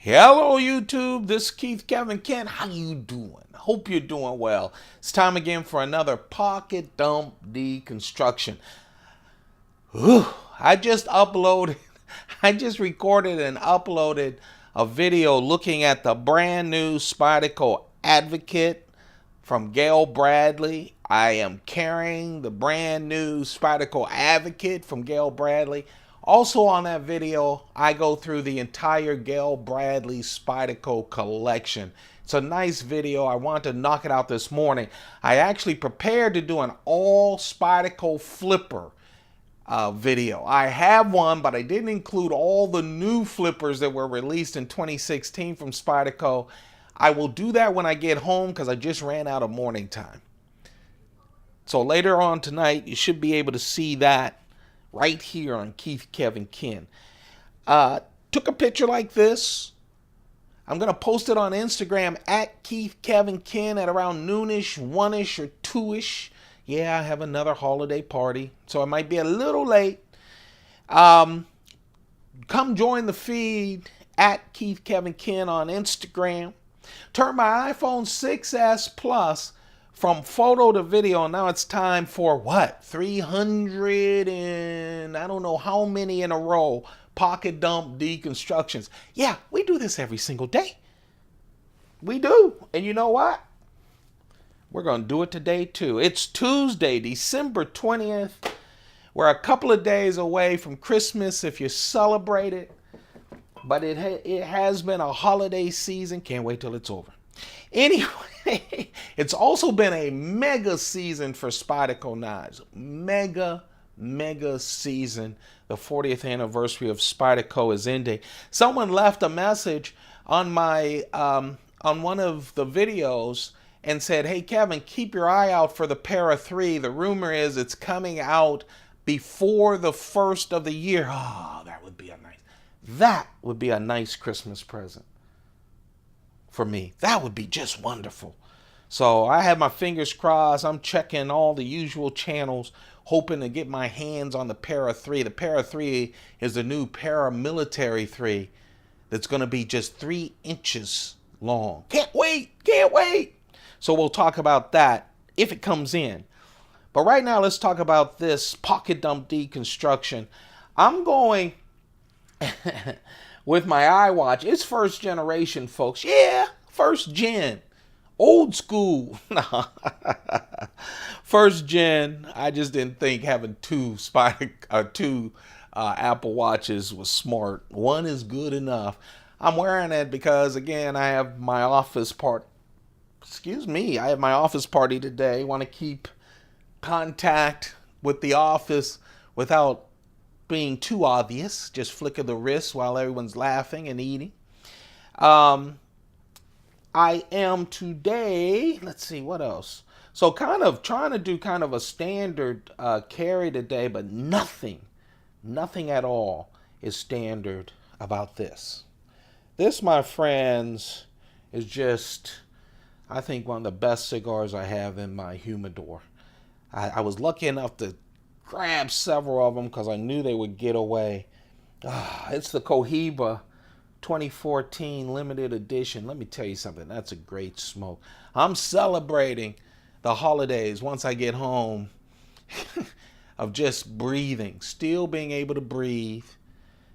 Hello YouTube, this is Keith Kevin Kent. How you doing? Hope you're doing well. It's time again for another pocket dump deconstruction. Whew, I just uploaded, I just recorded and uploaded a video looking at the brand new Spyderco Advocate from Gayle Bradley. I am carrying the brand new Spyderco Advocate from Gayle Bradley. Also on that video, I go through the entire Gayle Bradley Spyderco collection. It's a nice video. I wanted to knock it out this morning. I actually prepared to do an all Spyderco flipper video. I have one, but I didn't include all the new flippers that were released in 2016 from Spyderco. I will do that when I get home because I just ran out of morning time. So later on tonight, you should be able to see that right here on Keith Kevin Ken. Took a picture like this. I'm going to post it on Instagram at Keith Kevin Ken at around noonish, 1ish, or 2ish. Yeah, I have another holiday party, so I might be a little late. Come join the feed at Keith Kevin Ken on Instagram. Turn my iPhone 6S Plus from photo to video. Now it's time for what? 300 and I don't know how many in a row pocket dump deconstructions. Yeah, we do this every single day. We do. And you know what? We're going to do it today too. It's Tuesday, December 20th. We're a couple of days away from Christmas if you celebrate it. But it has been a holiday season. Can't wait till it's over. Anyway, it's also been a mega season for Spyderco knives. Mega season. The 40th anniversary of Spyderco is ending. Someone left a message on my on one of the videos and said, "Hey Kevin, keep your eye out for the Para 3. The rumor is it's coming out before the first of the year." Oh, that would be a nice Christmas present for me. That would be just wonderful. So I have my fingers crossed. I'm checking all the usual channels, hoping to get my hands on the Para 3. The Para 3 is the new paramilitary 3 that's going to be just 3 inches long. Can't wait. So we'll talk about that if it comes in. But right now, let's talk about this pocket dump deconstruction. I'm going with my iWatch. It's first generation, folks. Yeah, first gen. Old school. First gen. I just didn't think having two Apple Watches was smart. One is good enough. I'm wearing it because, again, I have my office party. I have my office party today. Want to keep contact with the office without being too obvious. Just flicker the wrist while everyone's laughing and eating. I am today, let's see, what else? So kind of trying to do kind of a standard carry today, but nothing at all is standard about this. This, my friends, is just, I think, one of the best cigars I have in my humidor. I was lucky enough to grab several of them because I knew they would get away. It's the Cohiba 2014 limited edition. Let me tell you something. That's a great smoke. I'm celebrating the holidays once I get home of just breathing, still being able to breathe.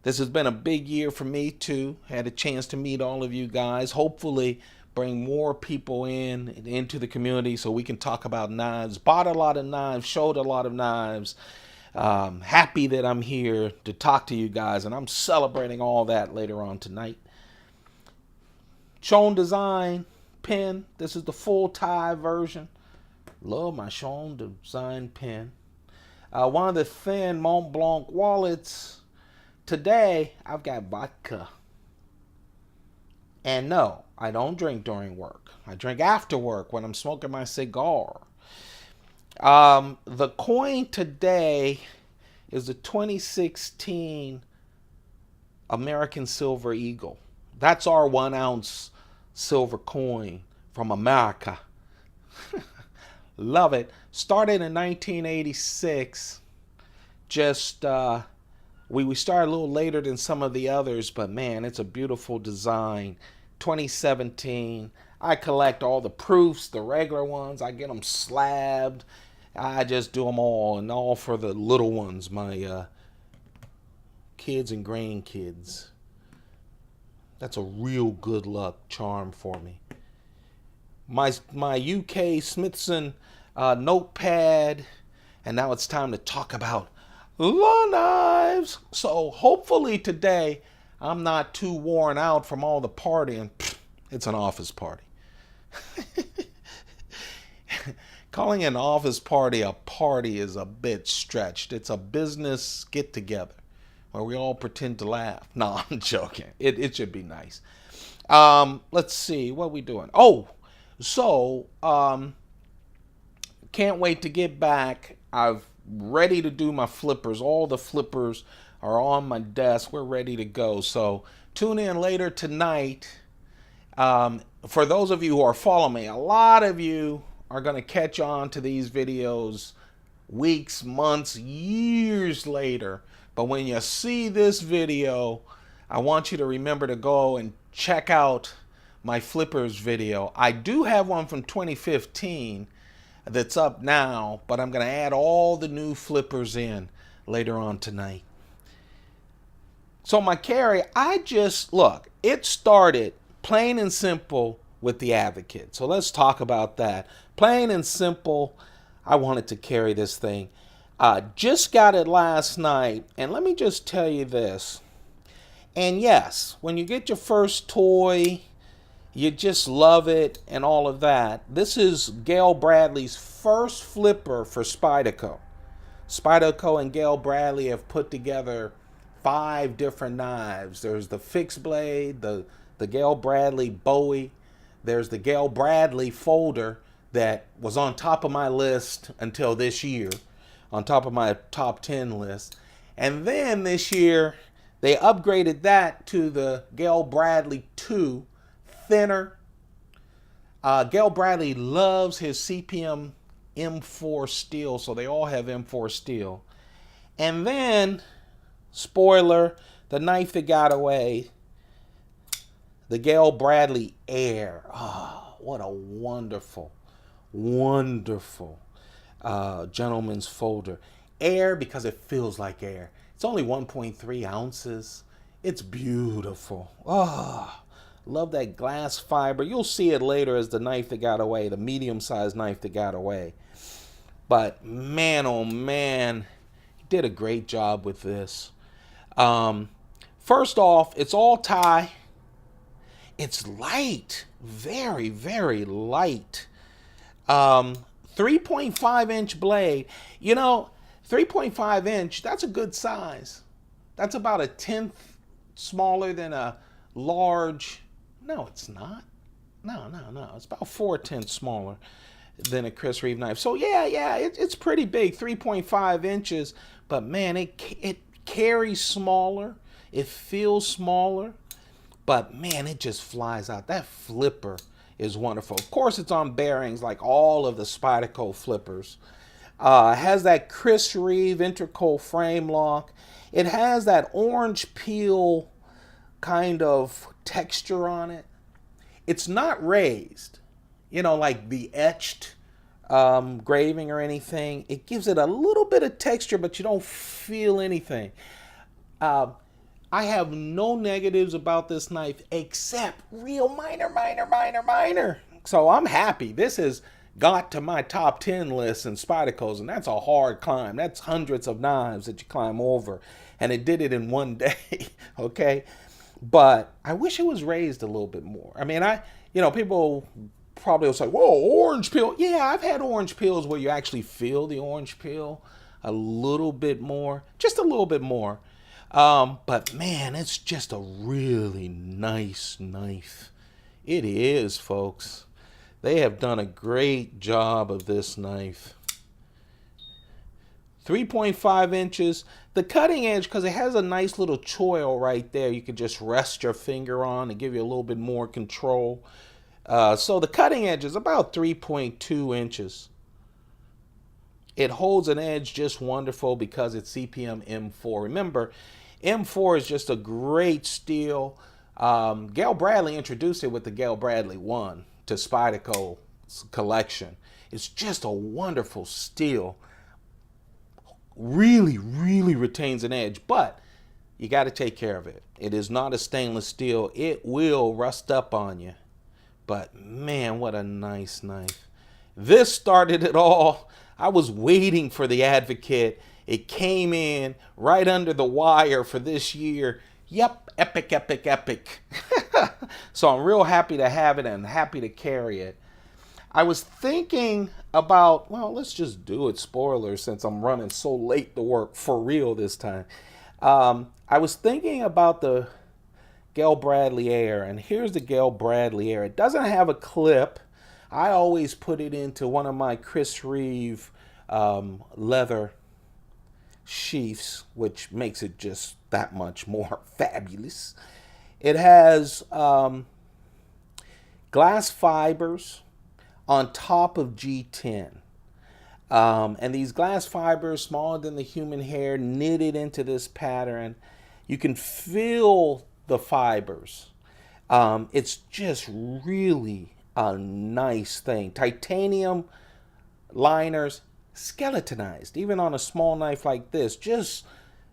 This has been a big year for me too. Had a chance to meet all of you guys. Hopefully bring more people into the community so we can talk about knives. Bought a lot of knives, showed a lot of knives. Happy that I'm here to talk to you guys, and I'm celebrating all that later on tonight. Sean Design pen. This is the full tie version. Love my Sean Design pen. One of the thin Mont Blanc wallets. Today, I've got vodka. And no, I don't drink during work. I drink after work when I'm smoking my cigar. The coin today is the 2016 American Silver Eagle. That's our 1 ounce silver coin from America. Love it. Started in 1986. Just We started a little later than some of the others, but man, it's a beautiful design. 2017. I collect all the proofs, the regular ones. I get them slabbed. I just do them all, and all for the little ones, my kids and grandkids. That's a real good luck charm for me. My UK Smithson notepad, and now it's time to talk about law knives. So hopefully today I'm not too worn out from all the partying. It's an office party. Calling an office party a party is a bit stretched. It's a business get together where we all pretend to laugh. No, I'm joking. It should be nice. Let's see, what are we doing? Oh, so can't wait to get back. I've ready to do my flippers. All the flippers are on my desk. We're ready to go. So tune in later tonight. For those of you who are following me, a lot of you are going to catch on to these videos weeks, months, years later. But when you see this video, I want you to remember to go and check out my flippers video. I do have one from 2015 that's up now, but I'm going to add all the new flippers in later on tonight. So my carry, look, it started plain and simple with the Advocate. So let's talk about that. Plain and simple, I wanted to carry this thing. Just got it last night, and let me just tell you this. And yes, when you get your first toy, you just love it and all of that. This is Gayle Bradley's first flipper for Spyderco. Spyderco and Gayle Bradley have put together 5 different knives. There's the fixed blade, the Gayle Bradley Bowie. There's the Gayle Bradley folder that was on top of my list until this year, on top of my top 10 list. And then this year, they upgraded that to the Gayle Bradley 2, thinner. Gayle Bradley loves his CPM M4 steel, so they all have M4 steel. And then, spoiler, the knife that got away, the Gayle Bradley Air. Oh, what a wonderful, wonderful gentleman's folder. Air because it feels like air. It's only 1.3 ounces. It's beautiful. Oh, love that glass fiber. You'll see it later as the knife that got away, the medium-sized knife that got away. But man, oh man, he did a great job with this. First off, it's all tie. It's light, very, very light. 3.5 inch blade. You know, 3.5 inch, that's a good size. That's about a 1/10 smaller than a large. No, it's not. No. It's about 4/10 smaller than a Chris Reeve knife. So yeah, it's pretty big, 3.5 inches. But man, it carries smaller. It feels smaller. But man, it just flies out. That flipper is wonderful. Of course, it's on bearings like all of the Spyderco flippers. It has that Chris Reeve intercal frame lock. It has that orange peel kind of texture on it. It's not raised, you know, like the etched graving or anything. It gives it a little bit of texture, but you don't feel anything. I have no negatives about this knife except real minor. So I'm happy. This has got to my top 10 list in Spyderco's, and that's a hard climb. That's hundreds of knives that you climb over, and it did it in one day, okay? But I wish it was raised a little bit more. I mean, people probably will say, whoa, orange peel. Yeah, I've had orange peels where you actually feel the orange peel a little bit more, just a little bit more. But man, it's just a really nice knife. It is, folks. They have done a great job of this knife. 3.5 inches. The cutting edge, because it has a nice little choil right there, you can just rest your finger on and give you a little bit more control. So the cutting edge is about 3.2 inches. It holds an edge just wonderful because it's CPM M4. Remember, M4 is just a great steel. Gayle Bradley introduced it with the Gayle Bradley 1 to Spyderco's collection. It's just a wonderful steel. Really, really retains an edge, but you got to take care of it. It is not a stainless steel. It will rust up on you. But man, what a nice knife. This started it all. I was waiting for the Advocate. It came in right under the wire for this year. Yep, epic, epic, epic. So I'm real happy to have it and happy to carry it. I was thinking about, well, let's just do it. Spoiler, since I'm running so late to work for real this time. I was thinking about the Gayle Bradley Air, and here's the Gayle Bradley Air. It doesn't have a clip. I always put it into one of my Chris Reeve leather sheaths, which makes it just that much more fabulous. It has glass fibers on top of G10. And these glass fibers, smaller than the human hair, knitted into this pattern. You can feel the fibers. It's just really a nice thing. Titanium liners, skeletonized, even on a small knife like this. Just,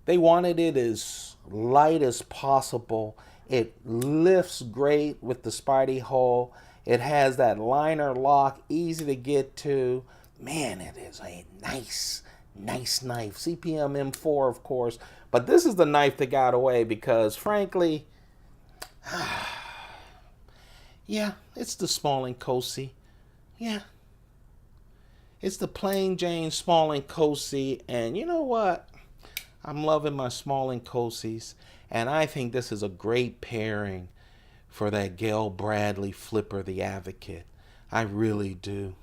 they wanted it as light as possible. It lifts great with the Spidey hole. It has that liner lock, easy to get to. Man, it is a nice, nice knife. CPM M4, of course. But this is the knife that got away because, frankly, yeah, it's the small Inkosi. Yeah. It's the plain Jane small Inkosi. And you know what? I'm loving my small Inkosis. And I think this is a great pairing for that Gayle Bradley flipper, the Advocate. I really do.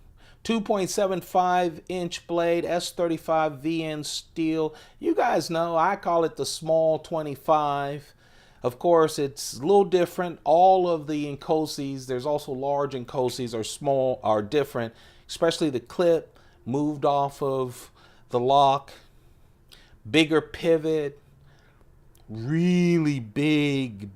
2.75 inch blade, S35 VN steel. You guys know I call it the small 25. Of course, it's a little different. All of the Inkosis, there's also large Inkosis, are different, especially the clip moved off of the lock. Bigger pivot, really big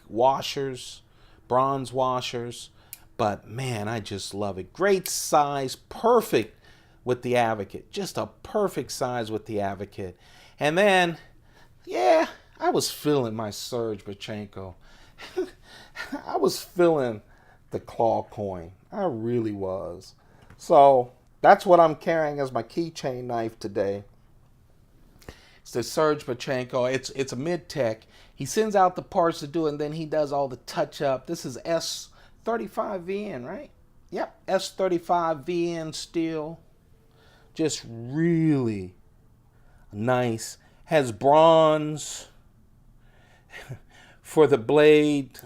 washers, bronze washers. But man, I just love it. Great size, perfect with the Advocate. Just a perfect size with the Advocate. And then, yeah, I was feeling my Serge Bachenko. I was feeling the claw coin. I really was. So that's what I'm carrying as my keychain knife today. It's the Serge Bachenko. It's a mid-tech. He sends out the parts to do it, and then he does all the touch-up. This is S35 VN, right? Yep, S35 VN steel. Just really nice. Has bronze for the blade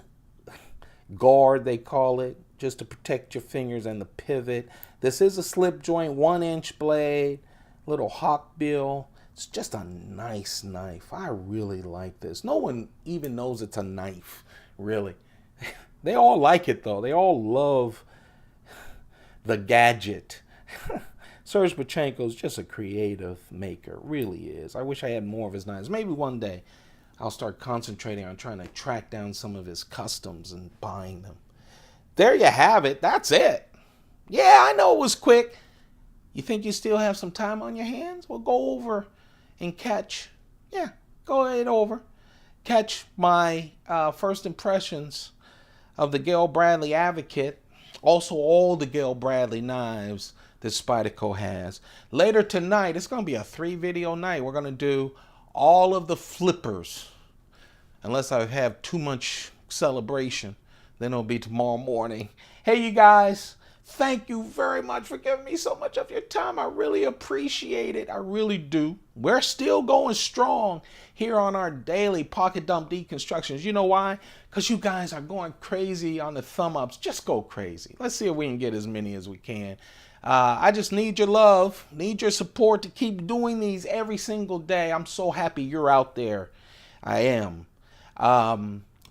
guard, they call it, just to protect your fingers and the pivot. This is a slip joint, 1-inch blade, little hawk bill. It's just a nice knife. I really like this. No one even knows it's a knife, really. They all like it, though. They all love the gadget. Serge Bachenko is just a creative maker. Really is. I wish I had more of his knives. Maybe one day I'll start concentrating on trying to track down some of his customs and buying them. There you have it. That's it. Yeah, I know it was quick. You think you still have some time on your hands? Well, go over and catch. Yeah, go ahead over. Catch my first impressions of the Gayle Bradley Advocate. Also, all the Gayle Bradley knives that Spyderco has. Later tonight, it's going to be a 3-video night. We're going to do all of the flippers. Unless I have too much celebration, then it'll be tomorrow morning. Hey, you guys. Thank you very much for giving me so much of your time. I really appreciate it. I really do. We're still going strong here on our daily pocket dump deconstructions. You know why? Because you guys are going crazy on the thumb ups. Just go crazy. Let's see if we can get as many as we can. I just need your love, need your support to keep doing these every single day. I'm so happy you're out there. I am.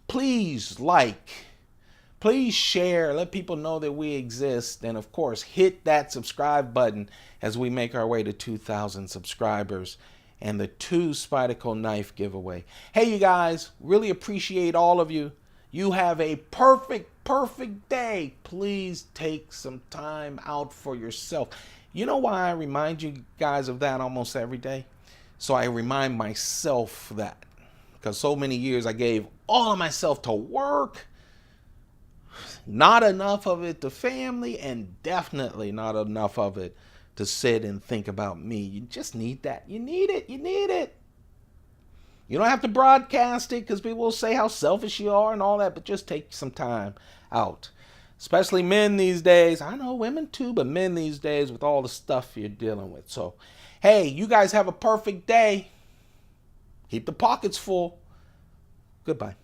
Please like. Please share, let people know that we exist, and of course, hit that subscribe button as we make our way to 2,000 subscribers. and the 2 Spyderco knife giveaway. Hey, you guys, really appreciate all of you. You have a perfect day. Please take some time out for yourself. You know why I remind you guys of that almost every day? So I remind myself that. Because so many years I gave all of myself to work, not enough of it to family, and definitely not enough of it to sit and think about me. You just need that. You need it. You need it. You don't have to broadcast it because people will say how selfish you are and all that, but just take some time out. Especially men these days. I know women too, but men these days with all the stuff you're dealing with. So, hey, you guys have a perfect day. Keep the pockets full. Goodbye.